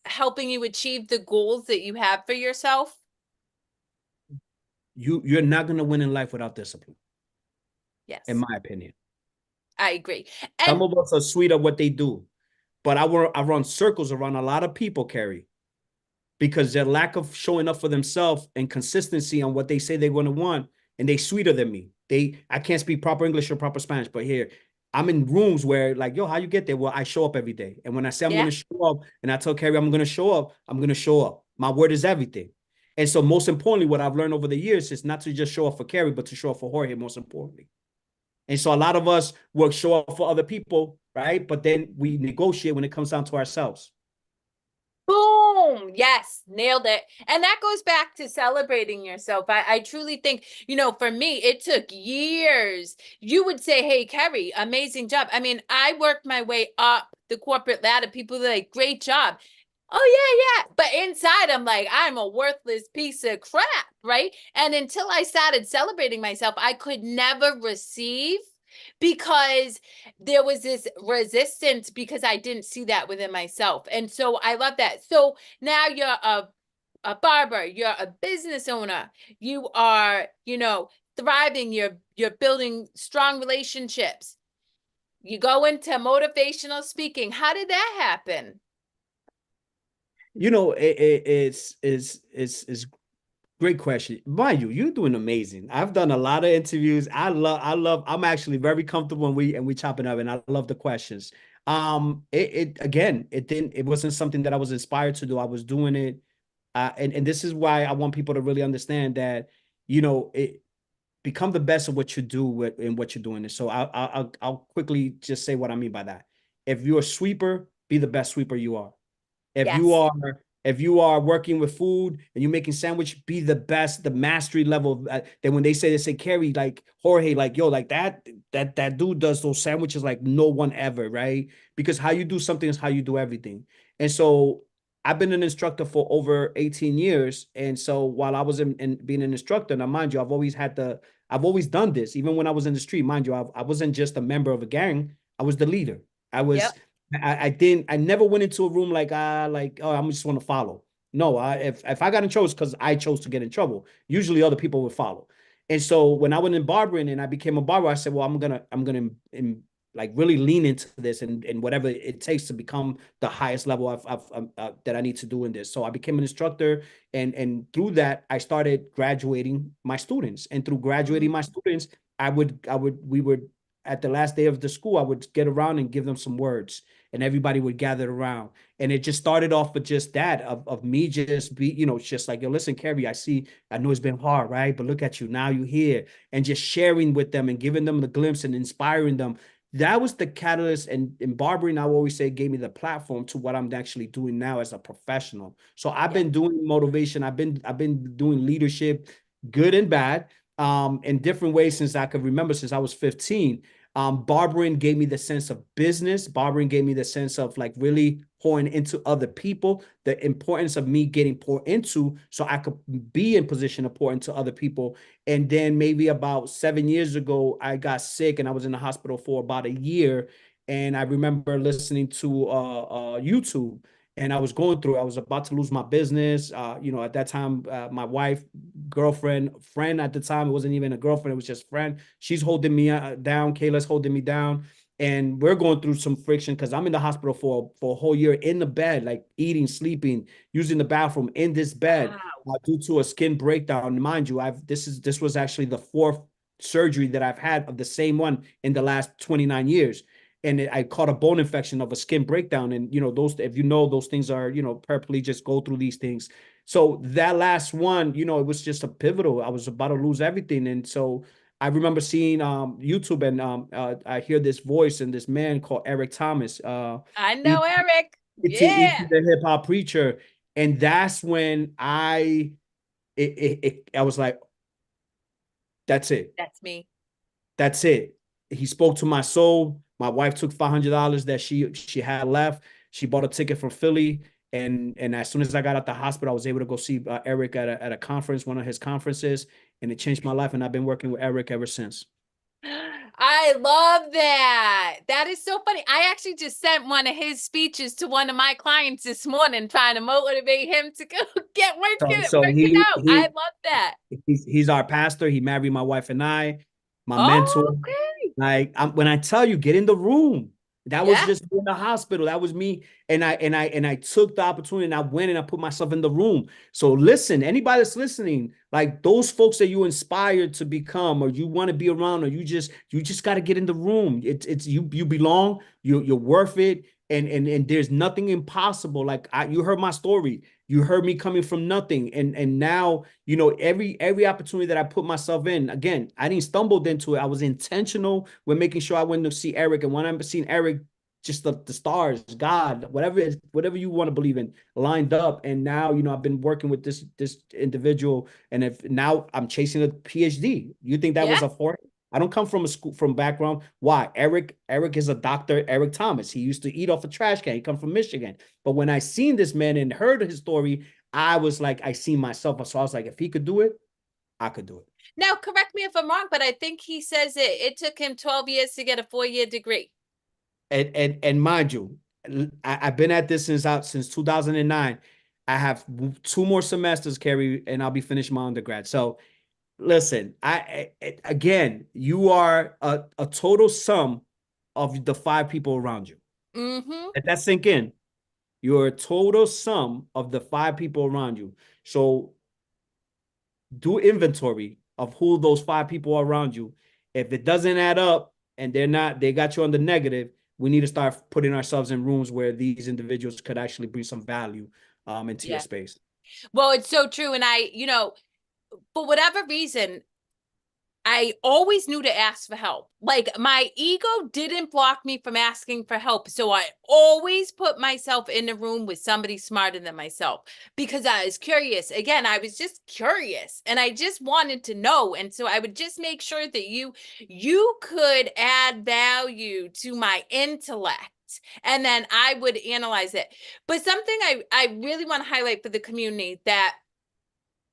helping you achieve the goals that you have for yourself? You're not gonna win in life without discipline, in Yes, my opinion. I agree. Some And of us are sweet at what they do. But I run circles around a lot of people, Carrie, because their lack of showing up for themselves and consistency on what they say they're going to want, and they sweeter than me. I can't speak proper English or proper Spanish, but here I'm in rooms where like, yo, how you get there? Well, I show up every day, and when I say I'm going yeah. to show up, and I tell Carrie I'm going to show up, I'm going to show up. My word is everything. And so, most importantly, what I've learned over the years is not to just show up for Carrie, but to show up for Jorge. Most importantly. And so a lot of us will show up for other people, right? But then we negotiate when it comes down to ourselves. Boom. Yes, nailed it. And that goes back to celebrating yourself. I truly think, for me, it took years. You would say, hey, Kerry, amazing job. I mean, I worked my way up the corporate ladder. People are like, great job. Oh, yeah, yeah. But inside, I'm like, I'm a worthless piece of crap, right? And until I started celebrating myself, I could never receive, because there was this resistance because I didn't see that within myself. And so I love that. So now you're a barber, you're a business owner, you are, thriving, you're building strong relationships. You go into motivational speaking. How did that happen? It's great question. Mind you, you're doing amazing. I've done a lot of interviews. I'm actually very comfortable when we chopping up, and I love the questions. It again, it wasn't something that I was inspired to do. I was doing it, and this is why I want people to really understand that, it become the best of what you do in what you're doing. And so I'll quickly just say what I mean by that. If you're a sweeper, be the best sweeper you are. If you Yes. are if you are working with food and you're making sandwich, be the best, the mastery level. Then when they say Carrie, like Jorge, like yo, like that dude does those sandwiches like no one ever, right? Because how you do something is how you do everything. And so I've been an instructor for over 18 years. And so while I was in being an instructor, now mind you, I've always done this, even when I was in the street, mind you, I wasn't just a member of a gang, I was the leader. I was Yep. I never went into a room like oh, I just want to follow. No, if I got in trouble, it's because I chose to get in trouble. Usually other people would follow. And so when I went in barbering and I became a barber, I said, well, I'm gonna like really lean into this and whatever it takes to become the highest level that I need to do in this. So I became an instructor, and through that I started graduating my students. And through graduating Mm. my students, we would at the last day of the school, I would get around and give them some words, and everybody would gather around. And it just started off with just that of me just be, just like, yo, listen, Carrie, I know it's been hard, right? But look at you. Now you're here. And just sharing with them and giving them the glimpse and inspiring them. That was the catalyst. And in barbering, I always say, gave me the platform to what I'm actually doing now as a professional. So I've Yeah. been doing motivation. I've been doing leadership, good and bad, in different ways since I could remember, since I was 15. Barbering gave me the sense of business. Barbering gave me the sense of like really pouring into other people, the importance of me getting poured into so I could be in position to pour into other people. And then maybe about 7 years ago, I got sick and I was in the hospital for about a year. And I remember listening to YouTube, and I was going through, I was about to lose my business. At that time, my wife, girlfriend, friend at the time, it wasn't even a girlfriend, it was just friend. She's holding me down. Kayla's holding me down. And we're going through some friction because I'm in the hospital for a whole year in the bed, like eating, sleeping, using the bathroom in this bed, Wow. due to a skin breakdown. Mind you, this was actually the fourth surgery that I've had of the same one in the last 29 years. And I caught a bone infection of a skin breakdown. And those, if those things are, paraplegics go through these things. So that last one, it was just a pivotal. I was about to lose everything. And so I remember seeing YouTube, and I hear this voice and this man called Eric Thomas, I E- know Eric. E.T. Yeah. the hip hop preacher. And that's when I was like, that's it. That's me. That's it. He spoke to my soul. My wife took $500 that she had left. She bought a ticket from Philly, and as soon as I got out the hospital, I was able to go see Eric at a conference, one of his conferences, and it changed my life. And I've been working with Eric ever since. I love that. That is so funny. I actually just sent one of his speeches to one of my clients this morning, trying to motivate him to go get So so work it he out. I he love that. he's our pastor. He married my wife and I, my mentor. Oh, okay. Like when I tell you, get in the room. That was Yeah. just in the hospital. That was me. And I took the opportunity and I went and I put myself in the room. So listen, anybody that's listening, like those folks that you inspired to become, or you want to be around, or you just got to get in the room. It's you belong. You're worth it. And there's nothing impossible. Like you heard my story. You heard me coming from nothing. And now, every opportunity that I put myself in, again, I didn't stumble into it. I was intentional with making sure I went to see Eric. And when I'm seeing Eric, just the stars, God, whatever you want to believe in, lined up. And now, I've been working with this individual, and if now I'm chasing a PhD. You think that Yeah. was a fork? I don't come from a school from background. Why? Eric is a doctor, Eric Thomas. He used to eat off a trash can. He come from Michigan. But when I seen this man and heard his story, I was like, I see myself. So I was like, if he could do it, I could do it. Now, correct me if I'm wrong, but I think he says it took him 12 years to get a 4-year degree. And mind you, I've been at this since 2009. I have 2 more semesters, Carrie, and I'll be finishing my undergrad. So listen, again, you are a total sum of the 5 people around you. Mm-hmm. Let that sink in. You're a total sum of the 5 people around you. So do inventory of who those 5 people are around you. If it doesn't add up and they got you on the negative, we need to start putting ourselves in rooms where these individuals could actually bring some value into your Yeah. space. Well, it's so true. And for whatever reason, I always knew to ask for help. Like my ego didn't block me from asking for help. So I always put myself in a room with somebody smarter than myself because I was curious. Again, I was just curious and I just wanted to know. And so I would just make sure that you could add value to my intellect. And then I would analyze it. But something I really want to highlight for the community that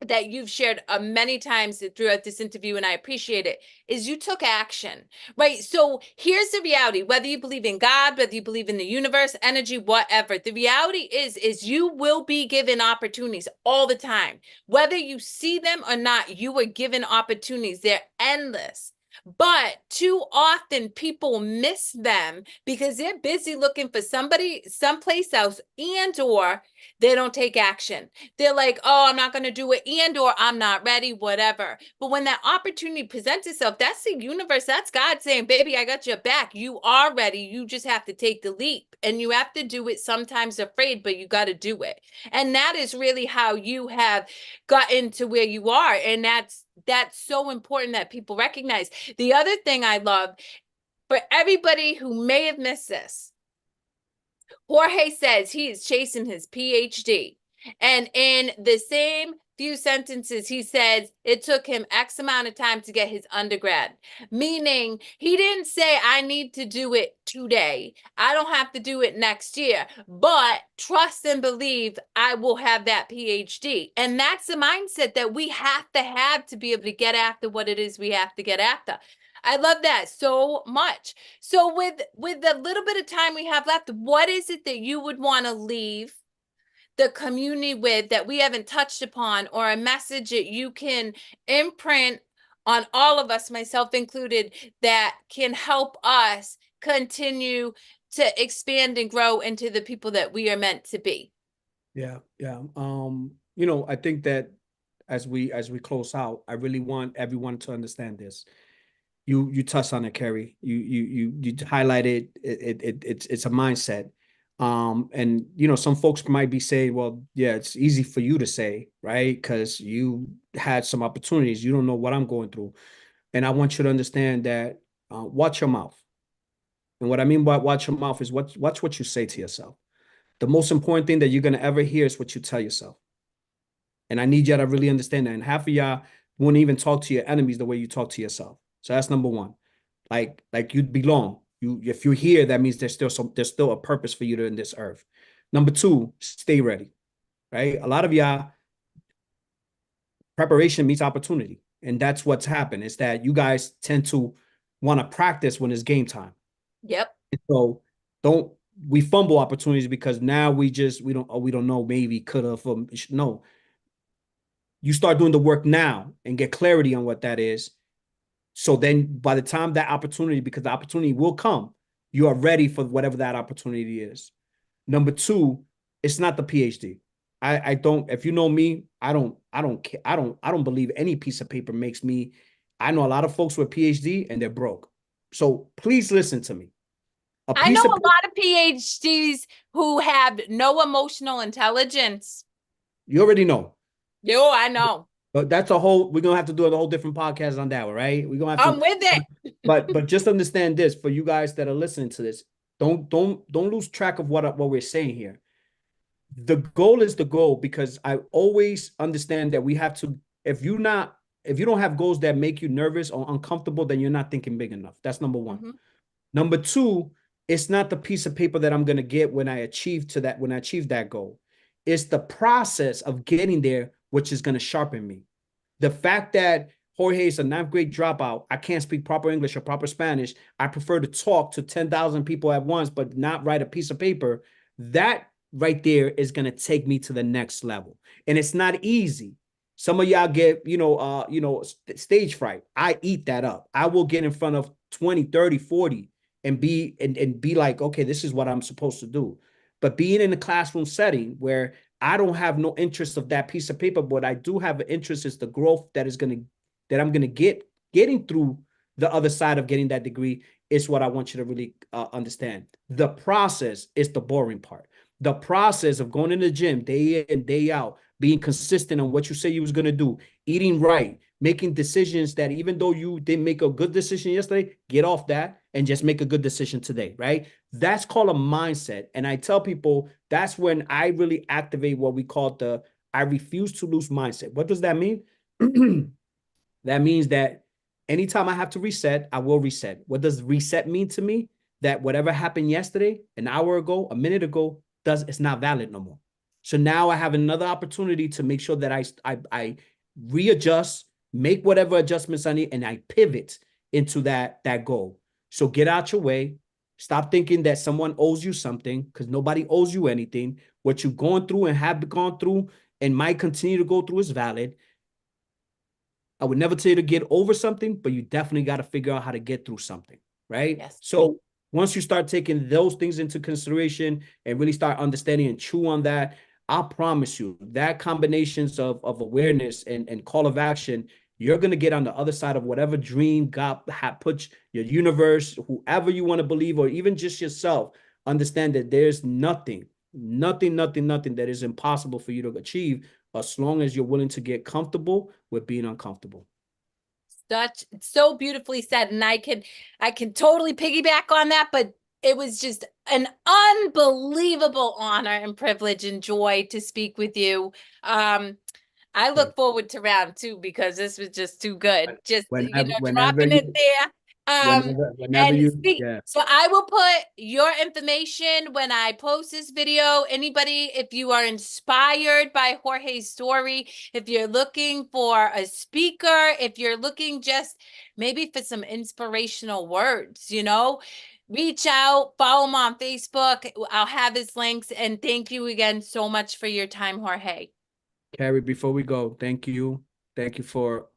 that you've shared many times throughout this interview, and I appreciate it, is you took action, right? So here's the reality, whether you believe in God, whether you believe in the universe, energy, whatever, the reality is you will be given opportunities all the time. Whether you see them or not, you are given opportunities. They're endless. But too often people miss them because they're busy looking for somebody someplace else, and or they don't take action. They're like, oh, I'm not going to do it, and or I'm not ready, whatever. But when that opportunity presents itself, that's the universe, that's God saying, baby, I got your back. You are ready. You just have to take the leap, and you have to do it sometimes afraid, but you got to do it. And that is really how you have gotten to where you are. And that's so important that people recognize. The other thing I love, for everybody who may have missed this, Jorge says he is chasing his PhD. And in the same few sentences, he says it took him X amount of time to get his undergrad, meaning he didn't say, I need to do it today. I don't have to do it next year, but trust and believe I will have that PhD. And that's the mindset that we have to be able to get after what it is we have to get after. I love that so much. So with the little bit of time we have left, what is it that you would want to leave the community with that we haven't touched upon, or a message that you can imprint on all of us, myself included, that can help us continue to expand and grow into the people that we are meant to be? Yeah, yeah. I think that as we close out, I really want everyone to understand this. You touched on it, Kerry. You highlighted it's a mindset. And some folks might be saying, well, yeah, it's easy for you to say, right? Because you had some opportunities. You don't know what I'm going through. And I want you to understand that watch your mouth. And what I mean by watch your mouth is watch what you say to yourself. The most important thing that you're gonna ever hear is what you tell yourself. And I need y'all to really understand that. And half of y'all won't even talk to your enemies the way you talk to yourself. So that's number one. Like you belong. If you're here, that means there's still a purpose for you to in this earth. Number two, stay ready. Right? A lot of y'all, preparation meets opportunity. And that's what's happened, is that you guys tend to want to practice when it's game time. Yep. So don't we fumble opportunities because now we don't know, maybe could have, no. You start doing the work now and get clarity on what that is. So then by the time that opportunity, because the opportunity will come, you are ready for whatever that opportunity is. Number two, it's not the PhD. I don't, if you know me, I don't believe any piece of paper makes me. I know a lot of folks with PhD and they're broke. So please listen to me. A I know piece of a lot of PhDs who have no emotional intelligence. You already know. Yo, I know. But we're gonna have to do a whole different podcast on that one, right? We're gonna have to, I'm with it. but just understand this for you guys that are listening to this. Don't lose track of what we're saying here. The goal is the goal, because I always understand that we have to, if you don't have goals that make you nervous or uncomfortable, then you're not thinking big enough. That's number one. Mm-hmm. Number two, it's not the piece of paper that I'm gonna get when I achieve that goal. It's the process of getting there, which is gonna sharpen me. The fact that Jorge is a ninth grade dropout, I can't speak proper English or proper Spanish. I prefer to talk to 10,000 people at once, but not write a piece of paper. That right there is going to take me to the next level. And it's not easy. Some of y'all get, stage fright. I eat that up. I will get in front of 20, 30, 40 and be like, okay, this is what I'm supposed to do. But being in a classroom setting where I don't have no interest of that piece of paper, but I do have an interest is the growth that I'm gonna getting through the other side of getting that degree is what I want you to really understand. The process is the boring part. The process of going in the gym day in, day out, being consistent on what you say you was gonna do, eating right, making decisions that even though you didn't make a good decision yesterday, get off that and just make a good decision today, right? That's called a mindset. And I tell people that's when I really activate what we call the I refuse to lose mindset. What does that mean? That means that anytime I have to reset, I will reset. What does reset mean to me? That whatever happened yesterday, an hour ago, a minute ago, it's not valid no more. So now I have another opportunity to make sure that I readjust, make whatever adjustments I need, and I pivot into that goal. So get out your way. Stop thinking that someone owes you something, because nobody owes you anything. What you've gone through and have gone through and might continue to go through is valid. I would never tell you to get over something, but you definitely got to figure out how to get through something, right? Yes. So once you start taking those things into consideration and really start understanding and chew on that, I promise you that combinations of awareness and call of action, you're going to get on the other side of whatever dream God had put your universe, whoever you want to believe, or even just yourself. Understand that there's nothing that is impossible for you to achieve, as long as you're willing to get comfortable with being uncomfortable. Such so beautifully said. And I can totally piggyback on that, but it was just an unbelievable honor and privilege and joy to speak with you. I look forward to round two because this was just too good. Just, Whenever dropping it you, there. whenever And you, speak. yeah. So I will put your information when I post this video. Anybody, if you are inspired by Jorge's story, if you're looking for a speaker, if you're looking just maybe for some inspirational words, reach out, follow him on Facebook. I'll have his links. And thank you again so much for your time, Jorge. Carrie, before we go, thank you. Thank you for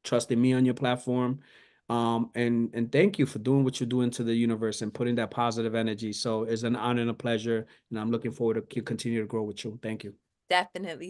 trusting me on your platform. And thank you for doing what you're doing to the universe and putting that positive energy. So it's an honor and a pleasure. And I'm looking forward to continue to grow with you. Thank you. Definitely.